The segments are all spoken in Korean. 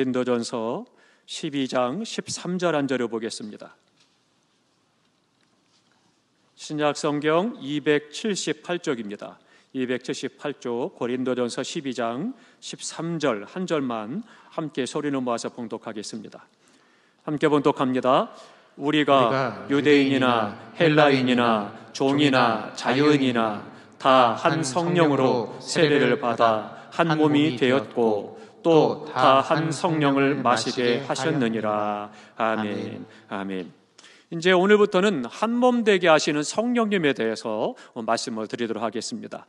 고린도전서 12장 13절 한 절을 보겠습니다. 신약성경 278쪽입니다. 278쪽 고린도전서 12장 13절 한 절만 함께 소리를 모아서 봉독하겠습니다. 함께 봉독합니다. 우리가 유대인이나 헬라인이나 종이나 자유인이나 다 한 성령으로 세례를 받아 한 몸이 되었고 또 다 한 성령을 마시게 하셨느니라. 아멘. 아멘. 이제 오늘부터는 한 몸 되게 하시는 성령님에 대해서 말씀을 드리도록 하겠습니다.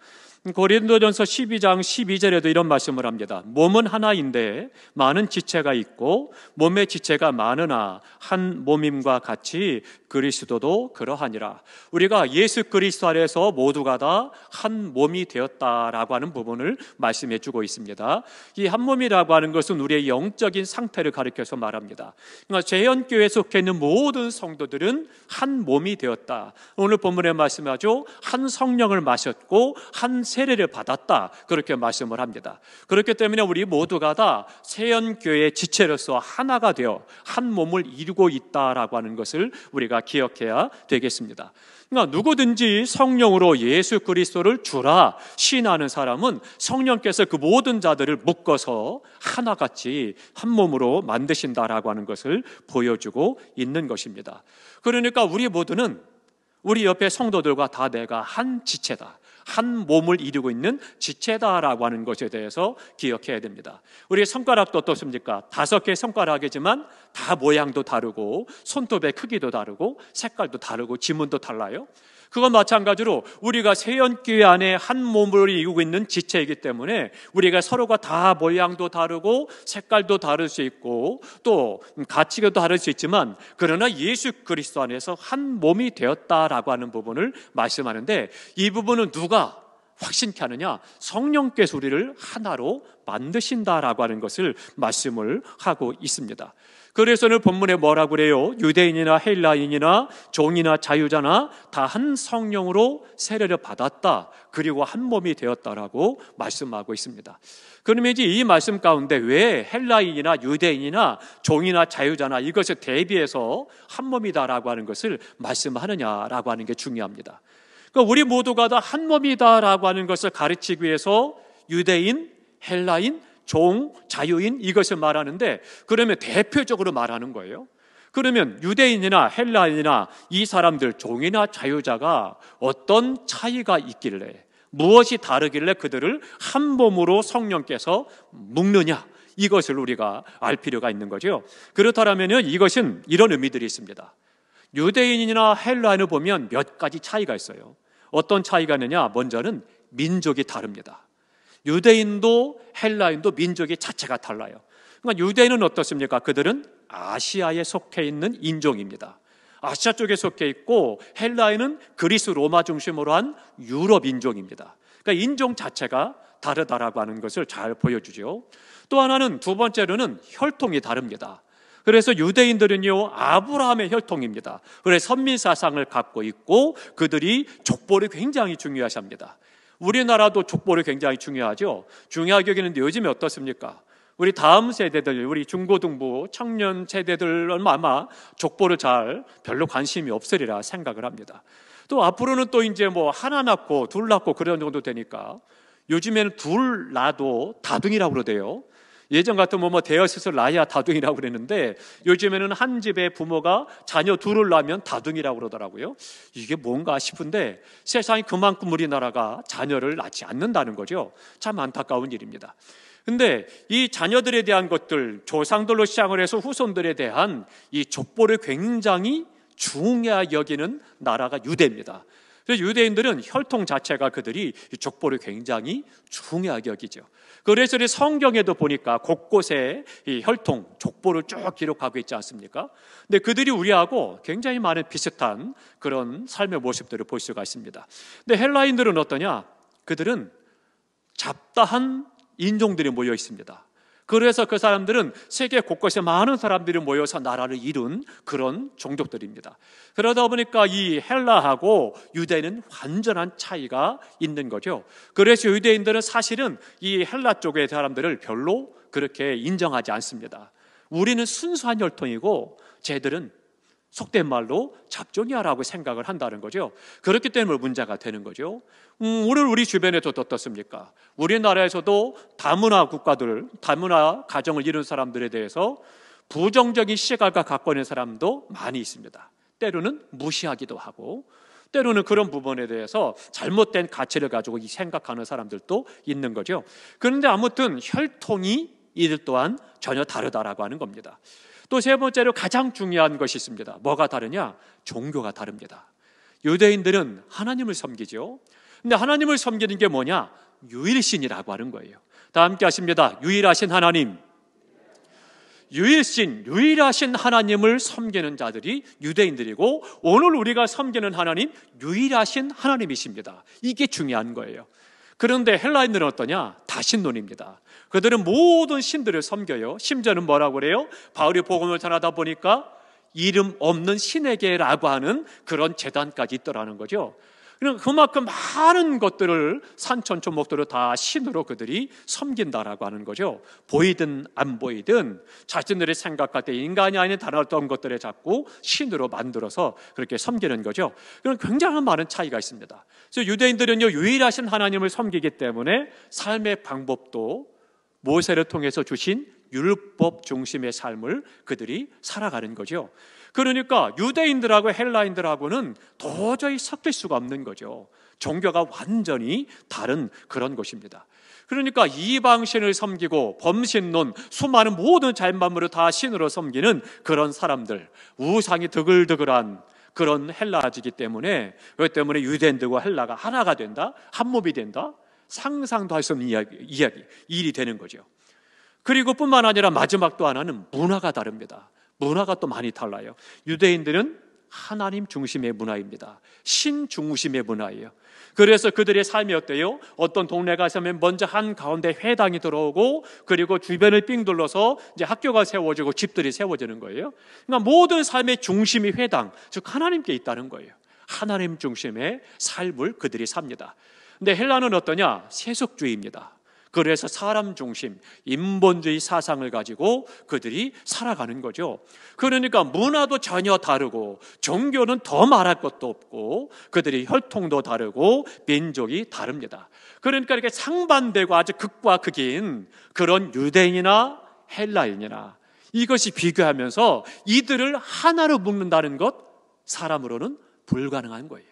고린도전서 12장 12절에도 이런 말씀을 합니다. 몸은 하나인데 많은 지체가 있고 몸의 지체가 많으나 한 몸임과 같이 그리스도도 그러하니라. 우리가 예수 그리스도 안에서 모두가 다 한 몸이 되었다라고 하는 부분을 말씀해 주고 있습니다. 이 한 몸이라고 하는 것은 우리의 영적인 상태를 가리켜서 말합니다. 그러니까 재현교회에 속해 있는 모든 성도들은 한 몸이 되었다. 오늘 본문에 말씀하죠. 한 성령을 마셨고 한 세례를 받았다. 그렇게 말씀을 합니다. 그렇기 때문에 우리 모두가 다 세연교회의 지체로서 하나가 되어 한 몸을 이루고 있다라고 하는 것을 우리가 기억해야 되겠습니다. 그러니까 누구든지 성령으로 예수 그리스도를 주라 시인하는 사람은 성령께서 그 모든 자들을 묶어서 하나같이 한 몸으로 만드신다라고 하는 것을 보여주고 있는 것입니다. 그러니까 우리 모두는 우리 옆에 성도들과 다 내가 한 지체다, 한 몸을 이루고 있는 지체다라고 하는 것에 대해서 기억해야 됩니다. 우리의 손가락도 어떻습니까? 5개의 손가락이지만 다 모양도 다르고 손톱의 크기도 다르고 색깔도 다르고 지문도 달라요. 그건 마찬가지로 우리가 세연교회 안에 한 몸을 이루고 있는 지체이기 때문에 우리가 서로가 다 모양도 다르고 색깔도 다를 수 있고 또 가치도 다를 수 있지만 그러나 예수 그리스도 안에서 한 몸이 되었다라고 하는 부분을 말씀하는데 이 부분은 누가 확신케 하느냐? 성령께서 우리를 하나로 만드신다라고 하는 것을 말씀을 하고 있습니다. 그래서 오늘 본문에 뭐라고 그래요? 유대인이나 헬라인이나 종이나 자유자나 다 한 성령으로 세례를 받았다. 그리고 한 몸이 되었다라고 말씀하고 있습니다. 그러면 이제 이 말씀 가운데 왜 헬라인이나 유대인이나 종이나 자유자나 이것을 대비해서 한 몸이다라고 하는 것을 말씀하느냐라고 하는 게 중요합니다. 그러니까 우리 모두가 다 한 몸이다라고 하는 것을 가르치기 위해서 유대인, 헬라인, 종, 자유인 이것을 말하는데 그러면 대표적으로 말하는 거예요. 그러면 유대인이나 헬라인이나 이 사람들 종이나 자유자가 어떤 차이가 있길래 무엇이 다르길래 그들을 한 몸으로 성령께서 묶느냐 이것을 우리가 알 필요가 있는 거죠. 그렇다면 이것은 이런 의미들이 있습니다. 유대인이나 헬라인을 보면 몇 가지 차이가 있어요. 어떤 차이가 있느냐? 먼저는 민족이 다릅니다. 유대인도 헬라인도 민족의 자체가 달라요. 그러니까 유대인은 어떻습니까? 그들은 아시아에 속해 있는 인종입니다. 아시아 쪽에 속해 있고 헬라인은 그리스 로마 중심으로 한 유럽 인종입니다. 그러니까 인종 자체가 다르다라고 하는 것을 잘 보여주죠. 또 하나는 두 번째로는 혈통이 다릅니다. 그래서 유대인들은요 아브라함의 혈통입니다. 그래서 선민사상을 갖고 있고 그들이 족보를 굉장히 중요시합니다. 우리나라도 족보를 굉장히 중요하죠. 중요하게 여기는데 요즘에 어떻습니까? 우리 다음 세대들, 우리 중고등부 청년 세대들은 아마 족보를 잘 별로 관심이 없으리라 생각을 합니다. 또 앞으로는 또 이제 뭐 하나 낳고 둘 낳고 그런 정도 되니까 요즘에는 둘 낳아도 다둥이라고 그러대요. 예전 같으면 뭐 대여섯을 낳아야 다둥이라고 그랬는데 요즘에는 한 집에 부모가 자녀 둘을 낳으면 다둥이라고 그러더라고요. 이게 뭔가 싶은데 세상이 그만큼 우리나라가 자녀를 낳지 않는다는 거죠. 참 안타까운 일입니다. 근데 이 자녀들에 대한 것들, 조상들로 시작을 해서 후손들에 대한 이 족보를 굉장히 중요하게 여기는 나라가 유대입니다. 그래서 유대인들은 혈통 자체가 그들이 족보를 굉장히 중요하게 여기죠. 그래서 성경에도 보니까 곳곳에 이 혈통, 족보를 쭉 기록하고 있지 않습니까? 근데 그들이 우리하고 굉장히 많은 비슷한 그런 삶의 모습들을 볼 수가 있습니다. 근데 헬라인들은 어떠냐? 그들은 잡다한 인종들이 모여 있습니다. 그래서 그 사람들은 세계 곳곳에 많은 사람들이 모여서 나라를 이룬 그런 종족들입니다. 그러다 보니까 이 헬라하고 유대인은 완전한 차이가 있는 거죠. 그래서 유대인들은 사실은 이 헬라 쪽의 사람들을 별로 그렇게 인정하지 않습니다. 우리는 순수한 혈통이고 쟤들은 속된 말로 잡종이야라고 생각을 한다는 거죠. 그렇기 때문에 문제가 되는 거죠. 오늘 우리 주변에도 어떻습니까? 우리나라에서도 다문화 국가들, 다문화 가정을 이룬 사람들에 대해서 부정적인 시각을 갖고 있는 사람도 많이 있습니다. 때로는 무시하기도 하고, 때로는 그런 부분에 대해서 잘못된 가치를 가지고 생각하는 사람들도 있는 거죠. 그런데 아무튼 혈통이 이들 또한 전혀 다르다라고 하는 겁니다. 또 세 번째로 가장 중요한 것이 있습니다. 뭐가 다르냐? 종교가 다릅니다. 유대인들은 하나님을 섬기죠. 근데 하나님을 섬기는 게 뭐냐? 유일신이라고 하는 거예요. 다 함께 하십니다. 유일하신 하나님. 유일신, 유일하신 하나님을 섬기는 자들이 유대인들이고, 오늘 우리가 섬기는 하나님, 유일하신 하나님이십니다. 이게 중요한 거예요. 그런데 헬라인들은 어떠냐? 다신론입니다. 그들은 모든 신들을 섬겨요. 심지어는 뭐라고 그래요? 바울이 복음을 전하다 보니까 이름 없는 신에게라고 하는 그런 제단까지 있더라는 거죠. 그만큼 많은 것들을 산천초목들을 다 신으로 그들이 섬긴다라고 하는 거죠. 보이든 안 보이든 자신들이 생각할 때 인간이 아닌 다른 어떤 것들을 자꾸 신으로 만들어서 그렇게 섬기는 거죠. 그런 굉장히 많은 차이가 있습니다. 그래서 유대인들은요, 유일하신 하나님을 섬기기 때문에 삶의 방법도 모세를 통해서 주신 율법 중심의 삶을 그들이 살아가는 거죠. 그러니까 유대인들하고 헬라인들하고는 도저히 섞일 수가 없는 거죠. 종교가 완전히 다른 그런 것입니다. 그러니까 이방신을 섬기고 범신론, 수많은 모든 자연만물을 다 신으로 섬기는 그런 사람들, 우상이 드글드글한 그런 헬라지기 때문에, 그것 때문에 유대인들과 헬라가 하나가 된다, 한 몸이 된다, 상상도 할 수 없는 일이 되는 거죠. 그리고 뿐만 아니라 마지막 또 하나는 문화가 다릅니다. 문화가 또 많이 달라요. 유대인들은 하나님 중심의 문화입니다. 신 중심의 문화예요. 그래서 그들의 삶이 어때요? 어떤 동네 가서면 먼저 한 가운데 회당이 들어오고, 그리고 주변을 삥 둘러서 이제 학교가 세워지고 집들이 세워지는 거예요. 그러니까 모든 삶의 중심이 회당, 즉 하나님께 있다는 거예요. 하나님 중심의 삶을 그들이 삽니다. 근데 헬라는 어떠냐? 세속주의입니다. 그래서 사람 중심, 인본주의 사상을 가지고 그들이 살아가는 거죠. 그러니까 문화도 전혀 다르고, 종교는 더 말할 것도 없고, 그들이 혈통도 다르고, 민족이 다릅니다. 그러니까 이렇게 상반되고 아주 극과 극인 그런 유대인이나 헬라인이나 이것이 비교하면서 이들을 하나로 묶는다는 것, 사람으로는 불가능한 거예요.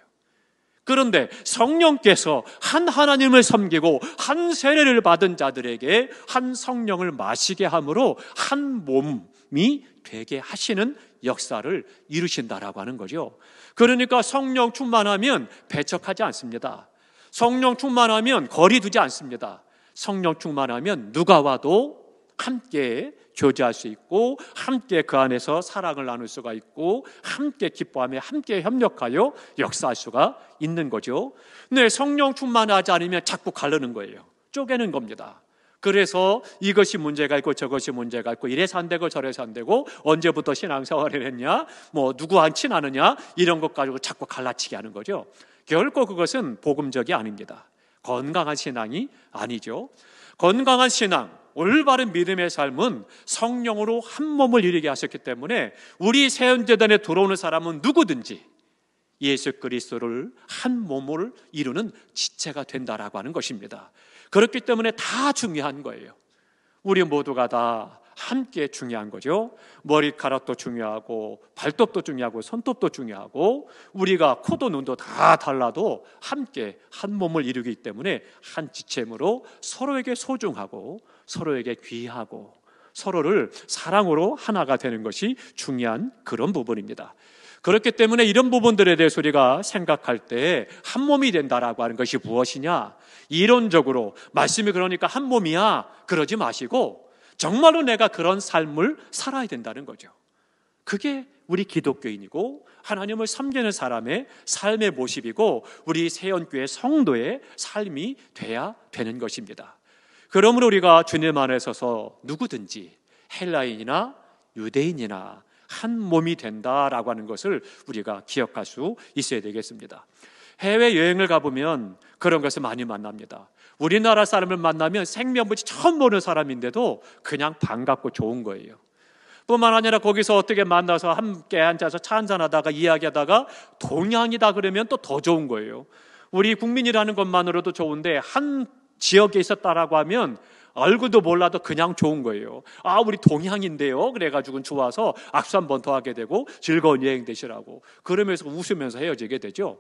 그런데 성령께서 한 하나님을 섬기고 한 세례를 받은 자들에게 한 성령을 마시게 함으로 한 몸이 되게 하시는 역사를 이루신다라고 하는 거죠. 그러니까 성령 충만하면 배척하지 않습니다. 성령 충만하면 거리 두지 않습니다. 성령 충만하면 누가 와도 함께 교제할 수 있고, 함께 그 안에서 사랑을 나눌 수가 있고, 함께 기뻐하며 함께 협력하여 역사할 수가 있는 거죠. 네, 성령 충만하지 않으면 자꾸 가르는 거예요. 쪼개는 겁니다. 그래서 이것이 문제가 있고 저것이 문제가 있고, 이래서 안 되고 저래서 안 되고, 언제부터 신앙생활을 했냐, 뭐 누구와 친하느냐, 이런 것 가지고 자꾸 갈라치게 하는 거죠. 결코 그것은 복음적이 아닙니다. 건강한 신앙이 아니죠. 건강한 신앙, 올바른 믿음의 삶은 성령으로 한 몸을 이루게 하셨기 때문에 우리 세연재단에 들어오는 사람은 누구든지 예수 그리스도를 한 몸을 이루는 지체가 된다라고 하는 것입니다. 그렇기 때문에 다 중요한 거예요. 우리 모두가 다 함께 중요한 거죠. 머리카락도 중요하고, 발톱도 중요하고, 손톱도 중요하고, 우리가 코도 눈도 다 달라도 함께 한 몸을 이루기 때문에 한 지체므로 서로에게 소중하고, 서로에게 귀하고, 서로를 사랑으로 하나가 되는 것이 중요한 그런 부분입니다. 그렇기 때문에 이런 부분들에 대해서 우리가 생각할 때 한 몸이 된다라고 하는 것이 무엇이냐? 이론적으로 말씀이 그러니까 한 몸이야, 그러지 마시고 정말로 내가 그런 삶을 살아야 된다는 거죠. 그게 우리 기독교인이고 하나님을 섬기는 사람의 삶의 모습이고 우리 세연교회 성도의 삶이 돼야 되는 것입니다. 그러므로 우리가 주님 안에 서서 누구든지 헬라인이나 유대인이나 한 몸이 된다라고 하는 것을 우리가 기억할 수 있어야 되겠습니다. 해외여행을 가보면 그런 것을 많이 만납니다. 우리나라 사람을 만나면 생면부지 처음 보는 사람인데도 그냥 반갑고 좋은 거예요. 뿐만 아니라 거기서 어떻게 만나서 함께 앉아서 차 한잔하다가 이야기하다가 동양이다 그러면 또 더 좋은 거예요. 우리 국민이라는 것만으로도 좋은데 한 지역에 있었다라고 하면 얼굴도 몰라도 그냥 좋은 거예요. 아, 우리 동양인데요. 그래가지고 좋아서 악수 한 번 더 하게 되고 즐거운 여행 되시라고 그러면서 웃으면서 헤어지게 되죠.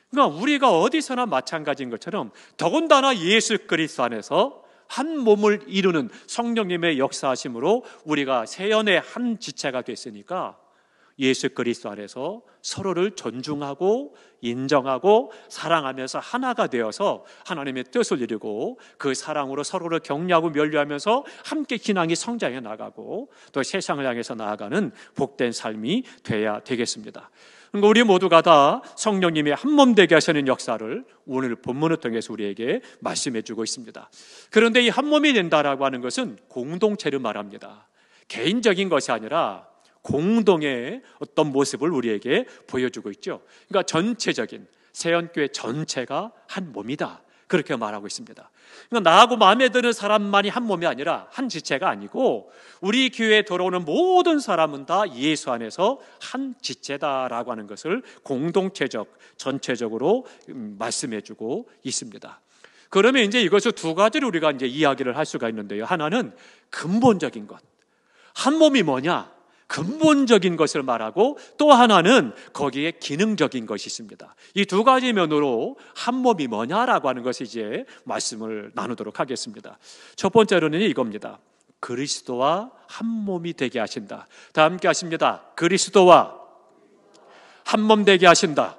그러니까 우리가 어디서나 마찬가지인 것처럼 더군다나 예수 그리스도 안에서 한 몸을 이루는 성령님의 역사하심으로 우리가 세연의 한 지체가 됐으니까 예수 그리스도 안에서 서로를 존중하고 인정하고 사랑하면서 하나가 되어서 하나님의 뜻을 이루고 그 사랑으로 서로를 격려하고 면류하면서 함께 신앙이 성장해 나가고 또 세상을 향해서 나아가는 복된 삶이 돼야 되겠습니다. 그러니까 우리 모두가 다 성령님의 한 몸 되게 하시는 역사를 오늘 본문을 통해서 우리에게 말씀해 주고 있습니다. 그런데 이 한 몸이 된다라고 하는 것은 공동체를 말합니다. 개인적인 것이 아니라 공동의 어떤 모습을 우리에게 보여주고 있죠. 그러니까 전체적인 세연교회 전체가 한 몸이다, 그렇게 말하고 있습니다. 그러니까 나하고 마음에 드는 사람만이 한 몸이 아니라 한 지체가 아니고 우리 교회에 들어오는 모든 사람은 다 예수 안에서 한 지체다라고 하는 것을 공동체적, 전체적으로 말씀해주고 있습니다. 그러면 이제 이것을 두 가지로 우리가 이제 이야기를 할 수가 있는데요. 하나는 근본적인 것, 한 몸이 뭐냐? 근본적인 것을 말하고 또 하나는 거기에 기능적인 것이 있습니다. 이 두 가지 면으로 한 몸이 뭐냐라고 하는 것을 이제 말씀을 나누도록 하겠습니다. 첫 번째로는 이겁니다. 그리스도와 한 몸이 되게 하신다. 다 함께 하십니다. 그리스도와 한 몸 되게 하신다.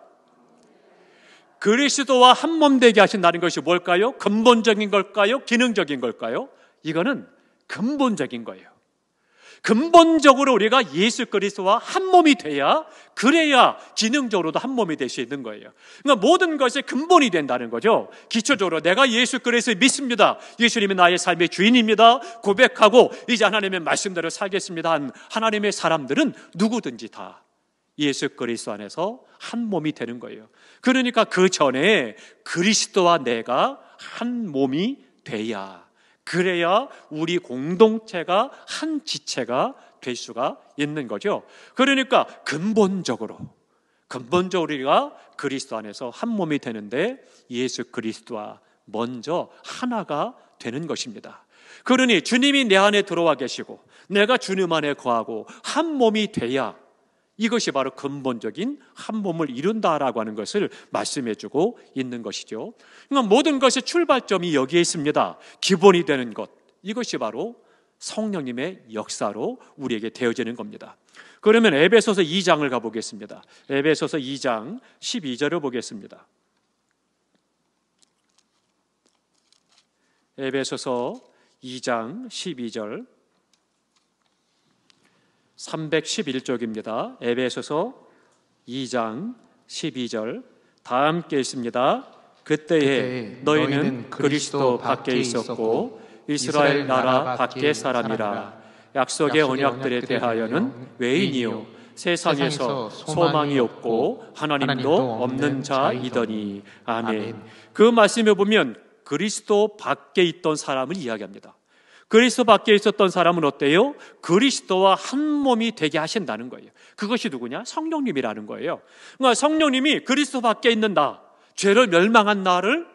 그리스도와 한 몸 되게 하신다는 것이 뭘까요? 근본적인 걸까요? 기능적인 걸까요? 이거는 근본적인 거예요. 근본적으로 우리가 예수 그리스도와 한 몸이 돼야, 그래야 기능적으로도 한 몸이 될 수 있는 거예요. 그러니까 모든 것이 근본이 된다는 거죠. 기초적으로 내가 예수 그리스도를 믿습니다, 예수님이 나의 삶의 주인입니다, 고백하고 이제 하나님의 말씀대로 살겠습니다 한 하나님의 사람들은 누구든지 다 예수 그리스도 안에서 한 몸이 되는 거예요. 그러니까 그 전에 그리스도와 내가 한 몸이 돼야, 그래야 우리 공동체가 한 지체가 될 수가 있는 거죠. 그러니까 근본적으로 우리가 그리스도 안에서 한 몸이 되는데 예수 그리스도와 먼저 하나가 되는 것입니다. 그러니 주님이 내 안에 들어와 계시고 내가 주님 안에 거하고 한 몸이 돼야, 이것이 바로 근본적인 한 몸을 이룬다라고 하는 것을 말씀해주고 있는 것이죠. 그러니까 모든 것의 출발점이 여기에 있습니다. 기본이 되는 것, 이것이 바로 성령님의 역사로 우리에게 되어지는 겁니다. 그러면 에베소서 2장을 가보겠습니다. 에베소서 2장 12절을 보겠습니다. 에베소서 2장 12절 311쪽입니다. 에베소서 2장 12절 다 함께 있습니다. 그때에 너희는 그리스도 밖에 있었고 이스라엘 나라 밖의 사람이라. 약속의 언약들에 대하여는 외인이요 세상에서 소망이 없고 하나님도 없는 자이더니. 아멘. 그 말씀에 보면 그리스도 밖에 있던 사람을 이야기합니다. 그리스도 밖에 있었던 사람은 어때요? 그리스도와 한 몸이 되게 하신다는 거예요. 그것이 누구냐? 성령님이라는 거예요. 그러니까 성령님이 그리스도 밖에 있는 나, 죄를 멸망한 나를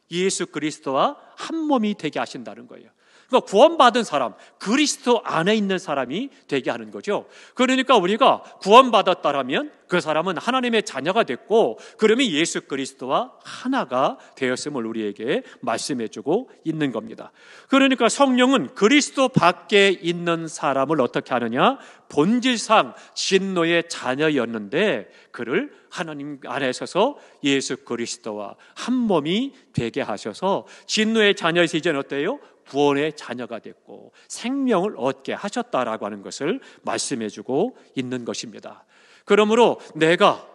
예수 그리스도와 한 몸이 되게 하신다는 거예요. 그러니까 구원받은 사람, 그리스도 안에 있는 사람이 되게 하는 거죠. 그러니까 우리가 구원받았다라면 그 사람은 하나님의 자녀가 됐고, 그러면 예수 그리스도와 하나가 되었음을 우리에게 말씀해주고 있는 겁니다. 그러니까 성령은 그리스도 밖에 있는 사람을 어떻게 하느냐? 본질상 진노의 자녀였는데 그를 하나님 안에 서서 예수 그리스도와 한 몸이 되게 하셔서 진노의 자녀에서 이제는 어때요? 구원의 자녀가 됐고 생명을 얻게 하셨다라고 하는 것을 말씀해주고 있는 것입니다. 그러므로 내가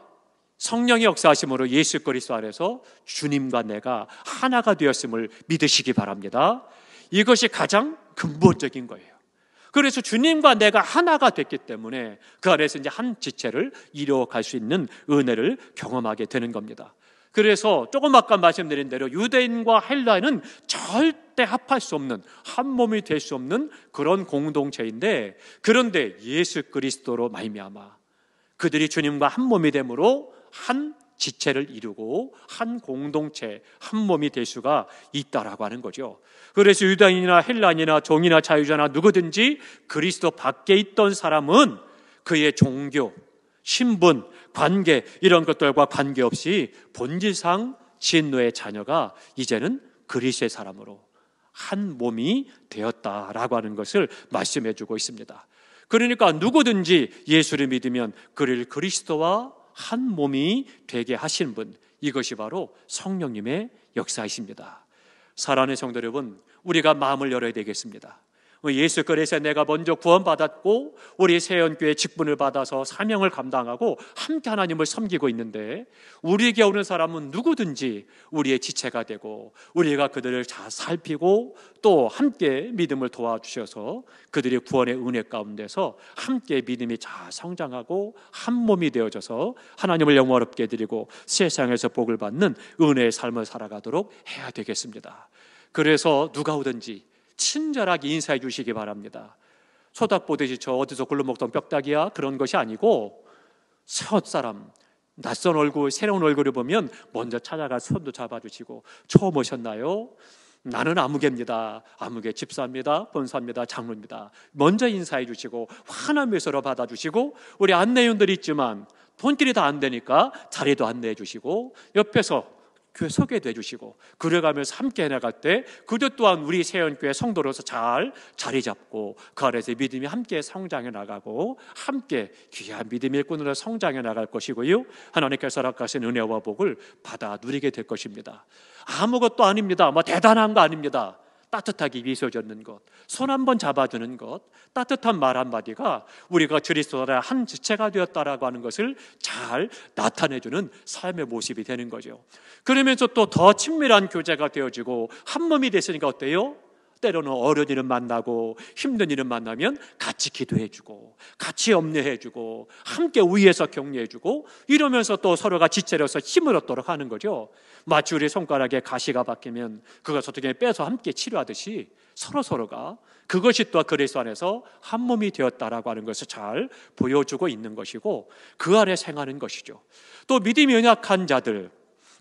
성령의 역사하심으로 예수 그리스도 안에서 주님과 내가 하나가 되었음을 믿으시기 바랍니다. 이것이 가장 근본적인 거예요. 그래서 주님과 내가 하나가 됐기 때문에 그 안에서 이제 한 지체를 이루어갈 수 있는 은혜를 경험하게 되는 겁니다. 그래서 조금 아까 말씀드린 대로 유대인과 헬라인은 절대 합할 수 없는, 한 몸이 될 수 없는 그런 공동체인데, 그런데 예수 그리스도로 말미암아 그들이 주님과 한 몸이 됨으로 한 지체를 이루고 한 공동체, 한 몸이 될 수가 있다라고 하는 거죠. 그래서 유다인이나 헬라인이나 종이나 자유자나 누구든지 그리스도 밖에 있던 사람은 그의 종교, 신분, 관계 이런 것들과 관계없이 본질상 진노의 자녀가 이제는 그리스도의 사람으로 한 몸이 되었다라고 하는 것을 말씀해 주고 있습니다. 그러니까 누구든지 예수를 믿으면 그를 그리스도와 한 몸이 되게 하신 분, 이것이 바로 성령님의 역사이십니다. 사랑하는 성도 여러분, 우리가 마음을 열어야 되겠습니다. 예수 그리스도에 내가 먼저 구원받았고 우리 세연교회 직분을 받아서 사명을 감당하고 함께 하나님을 섬기고 있는데, 우리에게 오는 사람은 누구든지 우리의 지체가 되고 우리가 그들을 잘 살피고 또 함께 믿음을 도와주셔서 그들의 구원의 은혜 가운데서 함께 믿음이 잘 성장하고 한 몸이 되어져서 하나님을 영화롭게 드리고 세상에서 복을 받는 은혜의 삶을 살아가도록 해야 되겠습니다. 그래서 누가 오든지 친절하게 인사해 주시기 바랍니다. 소닥 보듯이 저 어디서 굴러먹던 뼈다귀야, 그런 것이 아니고 첫사람, 낯선 얼굴, 새로운 얼굴을 보면 먼저 찾아가 손도 잡아주시고, 처음 오셨나요? 나는 아무개입니다. 아무개 집사입니다. 본사입니다. 장로입니다. 먼저 인사해 주시고 환한 미소로 받아주시고, 우리 안내원들이 있지만 돈길이 다 안 되니까 자리도 안내해 주시고 옆에서 교회 소개해 주시고, 그래가면서 함께 해나갈 때 그들 또한 우리 세연교회 성도로서 잘 자리 잡고 그 안에서 믿음이 함께 성장해 나가고 함께 귀한 믿음의 일꾼으로 성장해 나갈 것이고요, 하나님께서 허락하신 은혜와 복을 받아 누리게 될 것입니다. 아무것도 아닙니다. 대단한 거 아닙니다. 따뜻하게 미소 짓는 것, 손 한번 잡아주는 것, 따뜻한 말 한마디가 우리가 그리스도의 한 지체가 되었다라고 하는 것을 잘 나타내주는 삶의 모습이 되는 거죠. 그러면서 또 더 친밀한 교제가 되어지고 한 몸이 됐으니까 어때요? 때로는 어려운 일을 만나고 힘든 일을 만나면 같이 기도해주고 같이 염려해주고 함께 위에서 격려해주고, 이러면서 또 서로가 지체로서 힘을 얻도록 하는 거죠. 마치 우리 손가락에 가시가 박히면 그것을 어떻게 빼서 함께 치료하듯이 서로가 그것이 또 그리스도 안에서 한 몸이 되었다라고 하는 것을 잘 보여주고 있는 것이고, 그 안에 생하는 것이죠. 또 믿음이 연약한 자들,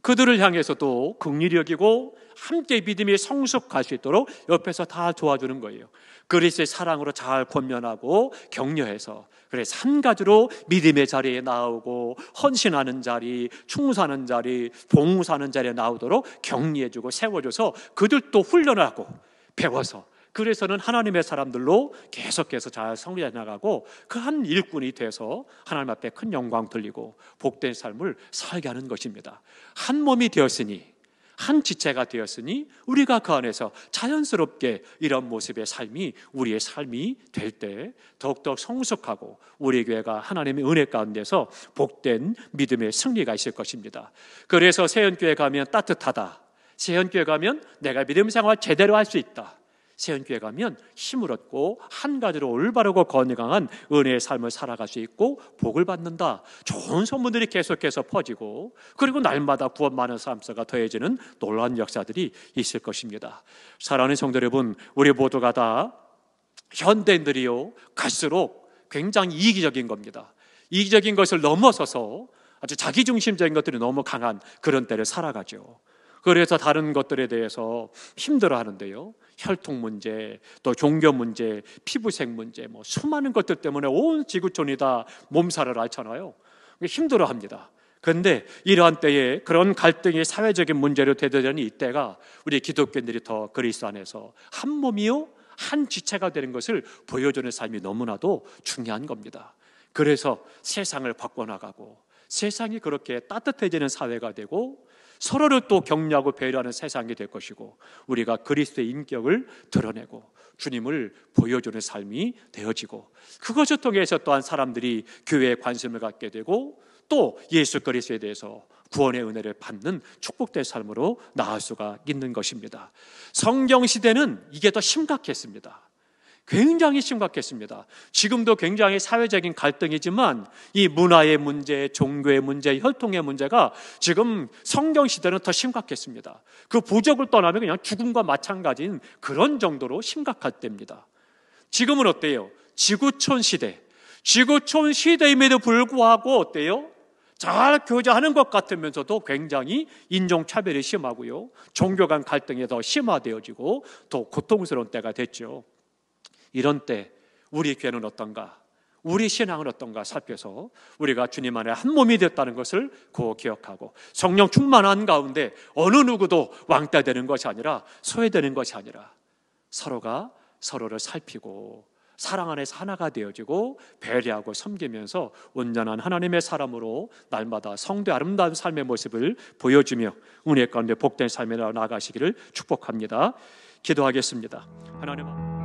그들을 향해서도 긍휼히 여기고 함께 믿음이 성숙할 수 있도록 옆에서 다 도와주는 거예요. 그리스도의 사랑으로 잘 권면하고 격려해서, 그래서 한 가지로 믿음의 자리에 나오고 헌신하는 자리, 충성하는 자리, 봉사하는 자리에 나오도록 격려해주고 세워줘서 그들도 훈련하고 배워서, 그래서는 하나님의 사람들로 계속해서 잘 성장해 나가고 그 한 일꾼이 돼서 하나님 앞에 큰 영광 돌리고 복된 삶을 살게 하는 것입니다. 한 몸이 되었으니, 한 지체가 되었으니 우리가 그 안에서 자연스럽게 이런 모습의 삶이 우리의 삶이 될 때 더욱더 성숙하고 우리 교회가 하나님의 은혜 가운데서 복된 믿음의 승리가 있을 것입니다. 그래서 세연교회 가면 따뜻하다, 세연교회 가면 내가 믿음 생활 제대로 할 수 있다, 세연교회 가면 힘을 얻고 한 가지로 올바르고 건강한 은혜의 삶을 살아갈 수 있고 복을 받는다, 좋은 소문들이 계속해서 퍼지고, 그리고 날마다 구원 많은 삶사가 더해지는 놀라운 역사들이 있을 것입니다. 사랑하는 성도 여러분, 우리 모두가 다 현대인들이요 갈수록 굉장히 이기적인 겁니다. 이기적인 것을 넘어서서 아주 자기중심적인 것들이 너무 강한 그런 때를 살아가죠. 그래서 다른 것들에 대해서 힘들어하는데요, 혈통 문제, 또 종교 문제, 피부색 문제, 수많은 것들 때문에 온 지구촌이 다 몸살을 앓잖아요. 힘들어합니다. 그런데 이러한 때에 그런 갈등이 사회적인 문제로 되더니 이때가 우리 기독교인들이 더 그리스도 안에서 한 몸이요 한 지체가 되는 것을 보여주는 삶이 너무나도 중요한 겁니다. 그래서 세상을 바꿔나가고 세상이 그렇게 따뜻해지는 사회가 되고 서로를 또 격려하고 배려하는 세상이 될 것이고, 우리가 그리스도의 인격을 드러내고 주님을 보여주는 삶이 되어지고, 그것을 통해서 또한 사람들이 교회에 관심을 갖게 되고 또 예수 그리스도에 대해서 구원의 은혜를 받는 축복된 삶으로 나아갈 수가 있는 것입니다. 성경시대는 이게 더 심각했습니다. 굉장히 심각했습니다. 지금도 굉장히 사회적인 갈등이지만 이 문화의 문제, 종교의 문제, 혈통의 문제가 지금 성경시대는 더 심각했습니다. 그 부족을 떠나면 그냥 죽음과 마찬가지인 그런 정도로 심각할 때입니다. 지금은 어때요? 지구촌 시대, 지구촌 시대임에도 불구하고 어때요? 잘 교제하는 것 같으면서도 굉장히 인종차별이 심하고요, 종교 간 갈등이 더 심화되어지고 더 고통스러운 때가 됐죠. 이런 때 우리 교회는 어떤가, 우리 신앙은 어떤가 살펴서 우리가 주님 안에 한 몸이 됐다는 것을 기억하고, 성령 충만한 가운데 어느 누구도 왕따 되는 것이 아니라 소외되는 것이 아니라 서로가 서로를 살피고 사랑 안에서 하나가 되어지고 배려하고 섬기면서 온전한 하나님의 사람으로 날마다 성도의 아름다운 삶의 모습을 보여주며 은혜 가운데 복된 삶에 나아가시기를 축복합니다. 기도하겠습니다. 하나님